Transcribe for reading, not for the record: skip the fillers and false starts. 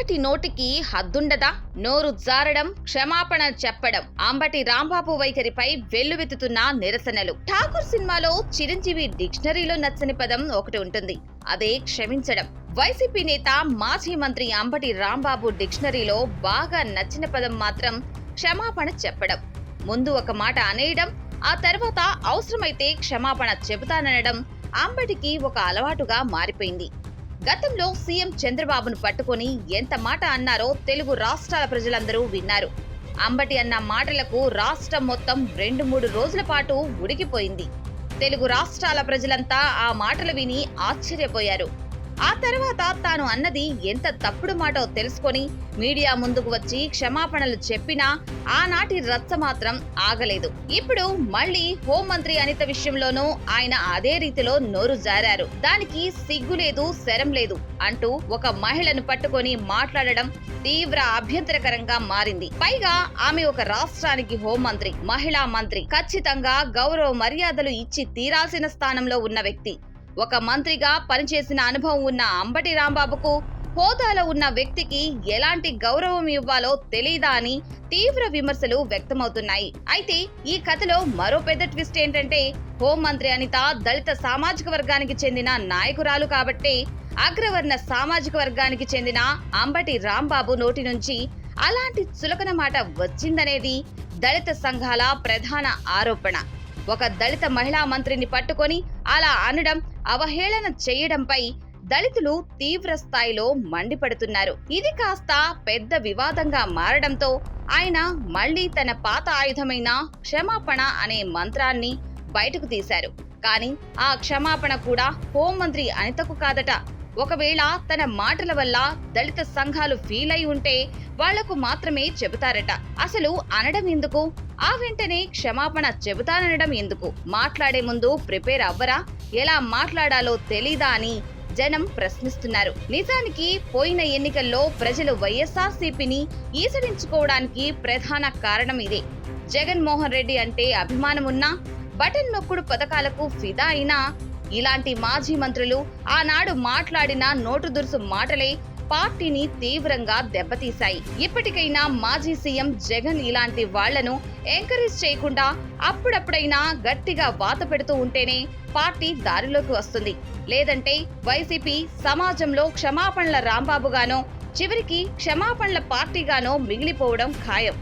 అంబటి నోటికి హద్దుండదా? నోరు జారడం, క్షమాపణ చెప్పడం. అంబటి రాంబాబు వైఖరిపై వెల్లువెత్తుతున్న నిరసనలు. ఠాకూర్ సినిమాలో చిరంజీవి డిక్షనరీలో నచ్చని పదం ఒకటి ఉంటుంది, అదే క్షమించడం. వైసీపీ నేత మాజీ మంత్రి అంబటి రాంబాబు డిక్షనరీలో బాగా నచ్చిన పదం మాత్రం క్షమాపణ చెప్పడం. ముందు ఒక మాట అనేయడం, ఆ తర్వాత అవసరమైతే క్షమాపణ చెబుతాననడం అంబటికి ఒక అలవాటుగా మారిపోయింది. గతంలో సీఎం చంద్రబాబును పట్టుకొని ఎంత మాట అన్నారో తెలుగు రాష్ట్రాల ప్రజలందరూ విన్నారు. అంబటి అన్న మాటలకు రాష్ట్రం మొత్తం 2-3 రోజుల పాటు ఉడికిపోయింది. తెలుగు రాష్ట్రాల ప్రజలంతా ఆ మాటలు విని ఆశ్చర్యపోయారు. ఆ తర్వాత తాను అన్నది ఎంత తప్పుడు మాటో తెలుసుకొని మీడియా ముందుకు వచ్చి క్షమాపణలు చెప్పినా ఆనాటి రచ్చ మాత్రం ఆగలేదు. ఇప్పుడు మళ్లీ హోంమంత్రి అనిత విషయంలోనూ ఆయన అదే రీతిలో నోరు జారారు. దానికి సిగ్గు లేదు, శరం లేదు అంటూ ఒక మహిళను పట్టుకొని మాట్లాడడం తీవ్ర అభ్యంతరకరంగా మారింది. పైగా ఆమె ఒక రాష్ట్రానికి హోంమంత్రి, మహిళా మంత్రి, ఖచ్చితంగా గౌరవ మర్యాదలు ఇచ్చి తీరాల్సిన స్థానంలో ఉన్న వ్యక్తి. ఒక మంత్రిగా పనిచేసిన అనుభవం ఉన్న అంబటి రాంబాబుకు హోదాలో ఉన్న వ్యక్తికి ఎలాంటి గౌరవం ఇవ్వాలో తెలీదా అని తీవ్ర విమర్శలు వ్యక్తమవుతున్నాయి. అయితే ఈ కథలో మరో పెద్ద ట్విస్ట్ ఏంటంటే, హోంమంత్రి అనిత దళిత సామాజిక వర్గానికి చెందిన నాయకురాలు కాబట్టి అగ్రవర్ణ సామాజిక వర్గానికి చెందిన అంబటి రాంబాబు నోటి నుంచి అలాంటి చులకన మాట వచ్చిందనేది దళిత సంఘాల ప్రధాన ఆరోపణ. ఒక దళిత మహిళా మంత్రిని పట్టుకొని అలా అనడం, అవహేళన చేయడంపై దళితులు తీవ్ర స్థాయిలో మండిపడుతున్నారు. ఇది కాస్త పెద్ద వివాదంగా మారడంతో ఆయన మళ్లీ తన పాత ఆయుధమైన క్షమాపణ అనే మంత్రాన్ని బయటకు తీశారు. కానీ ఆ క్షమాపణ కూడా హోంమంత్రి అనితకు కాదట. ఒకవేళ తన మాటల వల్ల దళిత సంఘాలు ఫీల్ అయి ఉంటే వాళ్లకు మాత్రమే చెబుతారట. అసలు అనడం ఎందుకు? ఆ వెంటనే క్షమాపణ చెబుతాననడం ఎందుకు? మాట్లాడే ముందు ప్రిపేర్ అవ్వరా? ఎలా మాట్లాడాలో తెలీదా అని జనం ప్రశ్నిస్తున్నారు. నిజానికి పోయిన ఎన్నికల్లో ప్రజలు వైఎస్ఆర్సీపీని ఈసడించుకోవడానికి ప్రధాన కారణం ఇదే. జగన్మోహన్ రెడ్డి అంటే అభిమానమున్నా, బటన్ నొక్కుడు పథకాలకు ఫిదా అయినా ఇలాంటి మాజీ మంత్రులు ఆనాడు మాట్లాడిన నోటు దురుసు మాటలే పార్టీని తీవ్రంగా దెబ్బతీశాయి. ఇప్పటికైనా మాజీ సీఎం జగన్ ఇలాంటి వాళ్లను ఎంకరేజ్ చేయకుండా అప్పుడప్పుడైనా గట్టిగా వాత పెడుతూ ఉంటేనే పార్టీ దారిలోకి వస్తుంది. లేదంటే వైసీపీ సమాజంలో క్షమాపణల రాంబాబుగానో, చివరికి క్షమాపణల పార్టీగానో మిగిలిపోవడం ఖాయం.